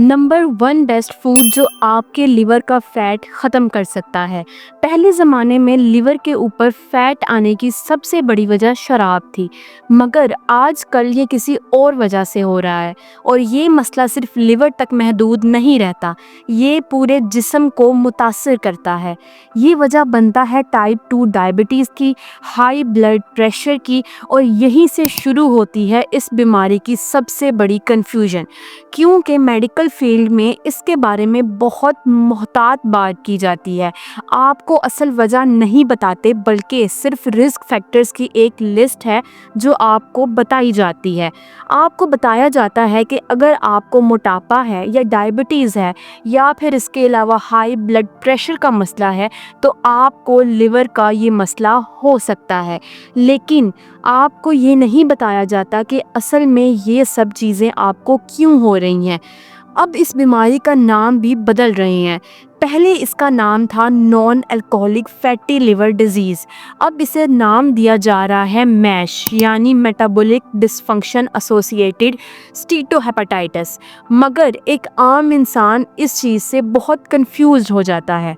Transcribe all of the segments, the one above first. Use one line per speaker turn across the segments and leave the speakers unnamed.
Number 1 best food जो आपके liver का फैट ख़त्म कर सकता है। पहले ज़माने में लिवर के ऊपर फैट आने की सबसे बड़ी वजह शराब थी, मगर आजकल ये किसी और वजह से हो रहा है। और ये मसला सिर्फ लिवर तक महदूद नहीं रहता, ये पूरे जिस्म को मुतासिर करता है। ये वजह बनता है टाइप 2 डायबिटीज़ की, हाई ब्लड प्रेशर की, और यहीं से शुरू होती है इस बीमारी की सबसे बड़ी कन्फ्यूजन। क्योंकि मेडिकल फील्ड में इसके बारे में बहुत मोहतात बात की जाती है। आपको असल वजह नहीं बताते, बल्कि सिर्फ रिस्क फैक्टर्स की एक लिस्ट है जो आपको बताई जाती है। आपको बताया जाता है कि अगर आपको मोटापा है या डायबिटीज़ है या फिर इसके अलावा हाई ब्लड प्रेशर का मसला है, तो आपको लिवर का ये मसला हो सकता है। लेकिन आपको ये नहीं बताया जाता कि असल में ये सब चीज़ें आपको क्यों हो रही हैं। अब इस बीमारी का नाम भी बदल रहे हैं। पहले इसका नाम था non alcoholic fatty liver disease, अब इसे नाम दिया जा रहा है मैश यानी मेटाबॉलिक डिसफंक्शन एसोसिएटेड स्टीटोहेपेटाइटिस। मगर एक आम इंसान इस चीज़ से बहुत कंफ्यूज हो जाता है।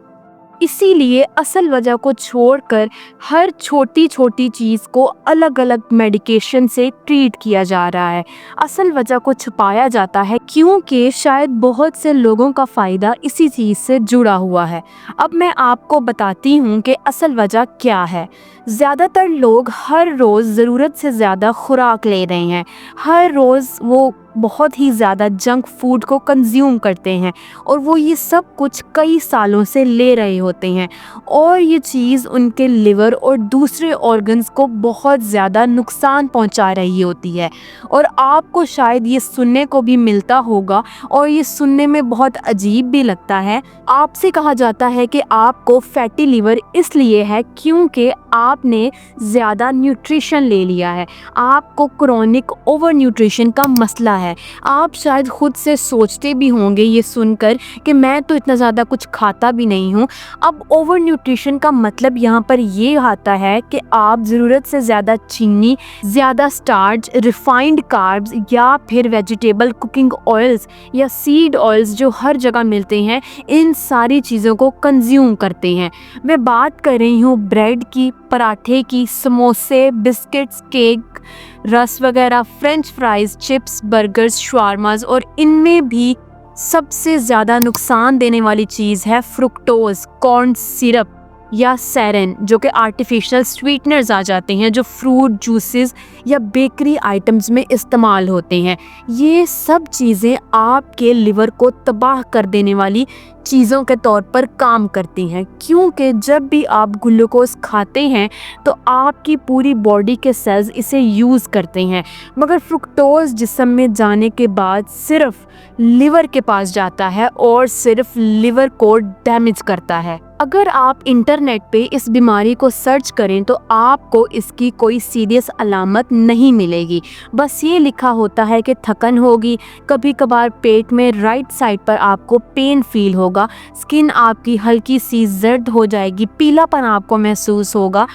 इसीलिए असल वजह को छोड़कर हर छोटी छोटी चीज़ को अलग अलग मेडिकेशन से ट्रीट किया जा रहा है। असल वजह को छुपाया जाता है क्योंकि शायद बहुत से लोगों का फ़ायदा इसी चीज़ से जुड़ा हुआ है। अब मैं आपको बताती हूँ कि असल वजह क्या है। ज़्यादातर लोग हर रोज़ ज़रूरत से ज़्यादा खुराक ले रहे हैं। हर रोज़ वो बहुत ही ज़्यादा जंक फूड को कंज्यूम करते हैं और वो ये सब कुछ कई सालों से ले रहे होते हैं, और ये चीज़ उनके लिवर और दूसरे ऑर्गन्स को बहुत ज़्यादा नुकसान पहुंचा रही होती है। और आपको शायद ये सुनने को भी मिलता होगा और ये सुनने में बहुत अजीब भी लगता है। आपसे कहा जाता है कि आपको फैटी लिवर इसलिए है क्योंकि आपने ज़्यादा न्यूट्रिशन ले लिया है, आपको क्रोनिक ओवर न्यूट्रिशन का मसला है। आप शायद खुद से सोचते भी होंगे ये सुनकर कि मैं तो इतना ज़्यादा कुछ खाता भी नहीं हूँ। अब ओवर न्यूट्रिशन का मतलब यहाँ पर ये आता है कि आप ज़रूरत से ज़्यादा चीनी, ज़्यादा स्टार्च, रिफाइंड कार्ब्स या फिर वेजिटेबल कुकिंग ऑयल्स या सीड ऑयल्स जो हर जगह मिलते हैं, इन सारी चीज़ों को कंज्यूम करते हैं। मैं बात कर रही हूँ ब्रेड की, पराठे की, समोसे, बिस्किट्स, केक, रस वगैरह, फ्रेंच फ्राइज़, चिप्स, बर्गर्स, शवारमास, और इनमें भी सबसे ज़्यादा नुकसान देने वाली चीज़ है फ्रुक्टोज, कॉर्न सिरप या सेरेन, जो कि आर्टिफिशियल स्वीटनर्स आ जाते हैं जो फ्रूट जूसेस या बेकरी आइटम्स में इस्तेमाल होते हैं। ये सब चीज़ें आपके लिवर को तबाह कर देने वाली चीज़ों के तौर पर काम करती हैं, क्योंकि जब भी आप ग्लूकोज खाते हैं तो आपकी पूरी बॉडी के सेल्स इसे यूज़ करते हैं, मगर फ्रुक्टोज जिस्म में जाने के बाद सिर्फ लिवर के पास जाता है और सिर्फ लिवर को डैमेज करता है। अगर आप इंटरनेट पे इस बीमारी को सर्च करें तो आपको इसकी कोई सीरियस अलामत नहीं मिलेगी। बस ये लिखा होता है कि थकन होगी, कभी कभार पेट में राइट साइड पर आपको पेन फील होगा, स्किन आपकी हल्की सी जर्द हो जाएगी, पीलापन आपको महसूस होगा,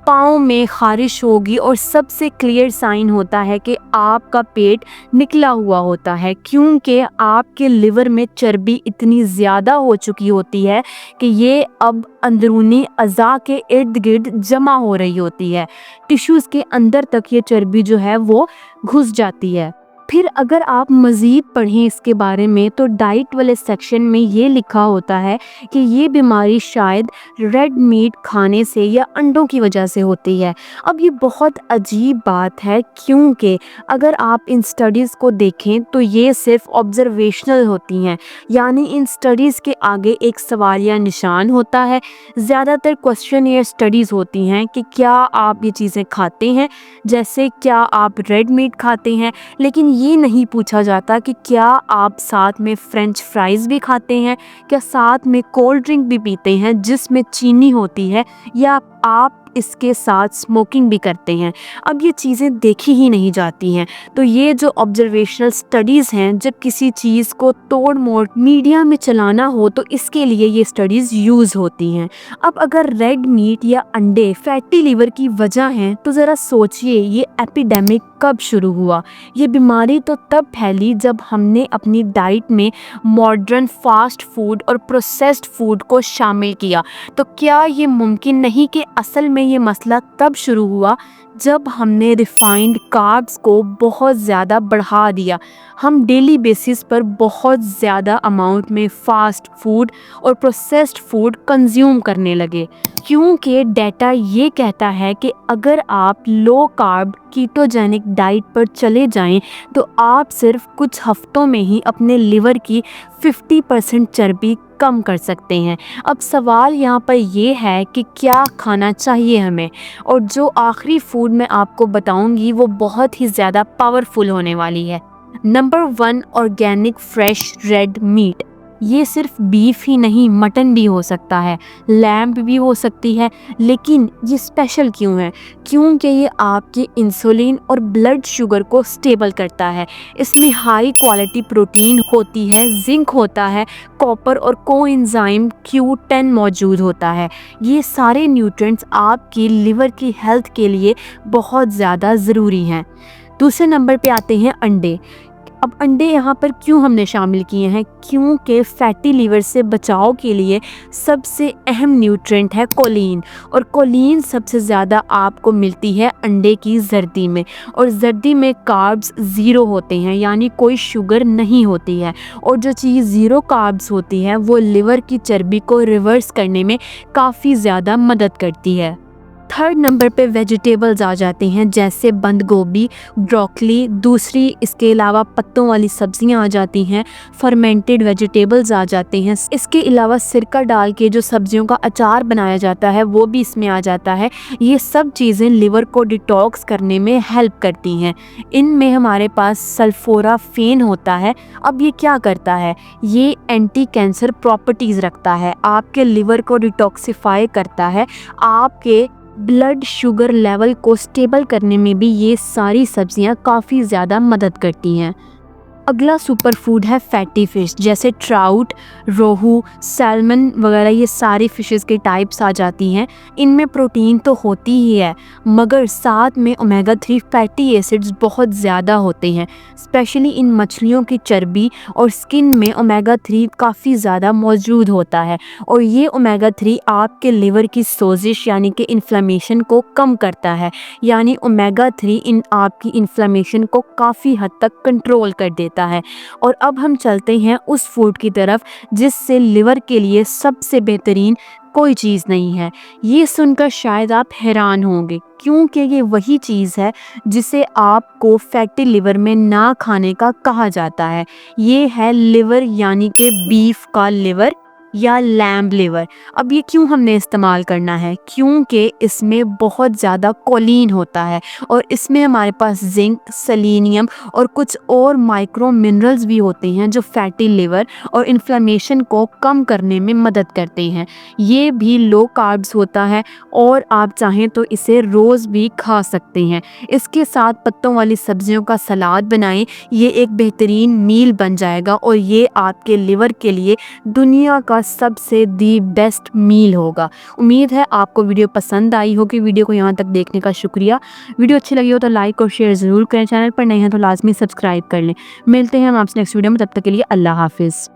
पाँव में खारिश होगी, और सबसे क्लियर साइन होता है कि आपका पेट निकला हुआ होता है, क्योंकि आपके लिवर में चर्बी इतनी ज़्यादा हो चुकी होती है कि ये अब अंदरूनी अज़ा के इर्द गिर्द जमा हो रही होती है। टिश्यूज़ के अंदर तक ये चर्बी जो है वो घुस जाती है। फिर अगर आप मज़ीद पढ़ें इसके बारे में तो डाइट वाले सेक्शन में ये लिखा होता है कि ये बीमारी शायद रेड मीट खाने से या अंडों की वजह से होती है। अब ये बहुत अजीब बात है, क्योंकि अगर आप इन स्टडीज़ को देखें तो ये सिर्फ ऑब्जर्वेशनल होती हैं, यानी इन स्टडीज़ के आगे एक सवालिया निशान होता है। ज़्यादातर क्वेश्चन ये स्टडीज़ होती हैं कि क्या आप ये चीज़ें खाते हैं, जैसे क्या आप रेड मीट खाते हैं, लेकिन ये नहीं पूछा जाता कि क्या आप साथ में फ्रेंच फ्राइज़ भी खाते हैं, क्या साथ में कोल्ड ड्रिंक भी पीते हैं जिसमें चीनी होती है, या आप इसके साथ स्मोकिंग भी करते हैं। अब ये चीज़ें देखी ही नहीं जाती हैं। तो ये जो ऑब्जर्वेशनल स्टडीज़ हैं, जब किसी चीज़ को तोड़ मोड़ मीडिया में चलाना हो तो इसके लिए ये स्टडीज़ यूज़ होती हैं। अब अगर रेड मीट या अंडे फैटी लीवर की वजह हैं तो ज़रा सोचिए ये एपिडेमिक कब शुरू हुआ। ये बीमारी तो तब फैली जब हमने अपनी डाइट में मॉडर्न फास्ट फूड और प्रोसेस्ड फूड को शामिल किया। तो क्या ये मुमकिन नहीं कि असल में ये मसला तब शुरू हुआ जब हमने रिफाइंड कार्ब्स को बहुत ज़्यादा बढ़ा दिया। हम डेली बेसिस पर बहुत ज़्यादा अमाउंट में फ़ास्ट फूड और प्रोसेस्ड फूड कंज्यूम करने लगे, क्योंकि डेटा ये कहता है कि अगर आप लो कार्ब कीटोजेनिक डाइट पर चले जाएं तो आप सिर्फ कुछ हफ्तों में ही अपने लिवर की 50% चर्बी कम कर सकते हैं। अब सवाल यहाँ पर ये है कि क्या खाना चाहिए हमें, और जो आखिरी फूड मैं आपको बताऊंगी वो बहुत ही ज़्यादा पावरफुल होने वाली है। Number 1, organic fresh red meat. ये सिर्फ बीफ ही नहीं, मटन भी हो सकता है, लैम्ब भी हो सकती है। लेकिन ये स्पेशल क्यों है? क्योंकि ये आपके इंसुलिन और ब्लड शुगर को स्टेबल करता है। इसमें हाई क्वालिटी प्रोटीन होती है, जिंक होता है, कॉपर और कोएंजाइम Q10 मौजूद होता है। ये सारे न्यूट्रिएंट्स आपकी लिवर की हेल्थ के लिए बहुत ज़्यादा ज़रूरी हैं। दूसरे नंबर पे आते हैं अंडे। अब अंडे यहाँ पर क्यों हमने शामिल किए हैं? क्योंकि फैटी लीवर से बचाव के लिए सबसे अहम न्यूट्रिएंट है कोलिन, और कोलिन सबसे ज़्यादा आपको मिलती है अंडे की जर्दी में। और जर्दी में कार्ब्स ज़ीरो होते हैं, यानी कोई शुगर नहीं होती है। और जो चीज़ ज़ीरो कार्ब्स होती है वो लिवर की चर्बी को रिवर्स करने में काफ़ी ज़्यादा मदद करती है। थर्ड नंबर पे वेजिटेबल्स आ जाते हैं, जैसे बंद गोभी, ब्रोकली। दूसरी इसके अलावा पत्तों वाली सब्जियां आ जाती हैं, फर्मेंटेड वेजिटेबल्स आ जाते हैं। इसके अलावा सिरका डाल के जो सब्जियों का अचार बनाया जाता है वो भी इसमें आ जाता है। ये सब चीज़ें लिवर को डिटॉक्स करने में हेल्प करती हैं। इनमें हमारे पास सल्फोराफेन होता है। अब ये क्या करता है? ये एंटी कैंसर प्रॉपर्टीज़ रखता है, आपके लिवर को डिटॉक्सिफाई करता है, आपके ब्लड शुगर लेवल को स्टेबल करने में भी ये सारी सब्जियां काफ़ी ज़्यादा मदद करती हैं। अगला सुपर फूड है फैटी फ़िश, जैसे ट्राउट, रोहू, सैल्मन वगैरह। ये सारी फ़िशेस के टाइप्स आ जाती हैं। इनमें प्रोटीन तो होती ही है, मगर साथ में ओमेगा 3 फैटी एसिड्स बहुत ज़्यादा होते हैं। स्पेशली इन मछलियों की चर्बी और स्किन में ओमेगा 3 काफ़ी ज़्यादा मौजूद होता है, और ये ओमेगा 3 आपके लिवर की सोजिश यानी कि इन्फ्लेमेशन को कम करता है। यानी ओमेगा 3 इन आपकी इन्फ्लेमेशन को काफ़ी हद तक कंट्रोल कर देता है। और अब हम चलते हैं उस फूड की तरफ जिससे लिवर के लिए सबसे बेहतरीन कोई चीज़ नहीं है। ये सुनकर शायद आप हैरान होंगे, क्योंकि ये वही चीज़ है जिसे आपको फैटी लिवर में ना खाने का कहा जाता है। ये है लिवर, यानी कि बीफ का लिवर या लैम्ब लिवर। अब ये क्यों हमने इस्तेमाल करना है? क्योंकि इसमें बहुत ज़्यादा कोलिन होता है, और इसमें हमारे पास जिंक, सेलेनियम और कुछ और माइक्रो मिनरल्स भी होते हैं जो फैटी लिवर और इन्फ्लेमेशन को कम करने में मदद करते हैं। ये भी लो कार्ब्स होता है, और आप चाहें तो इसे रोज़ भी खा सकते हैं। इसके साथ पत्तों वाली सब्जियों का सलाद बनाएं, ये एक बेहतरीन मील बन जाएगा, और ये आपके लिवर के लिए दुनिया का सबसे दी बेस्ट मील होगा। उम्मीद है आपको वीडियो पसंद आई होगी। वीडियो को यहाँ तक देखने का शुक्रिया। वीडियो अच्छी लगी हो तो लाइक और शेयर ज़रूर करें। चैनल पर नए हैं तो लाजमी सब्सक्राइब कर लें। मिलते हैं हम आपसे नेक्स्ट वीडियो में, तब तक के लिए अल्लाह हाफिज़।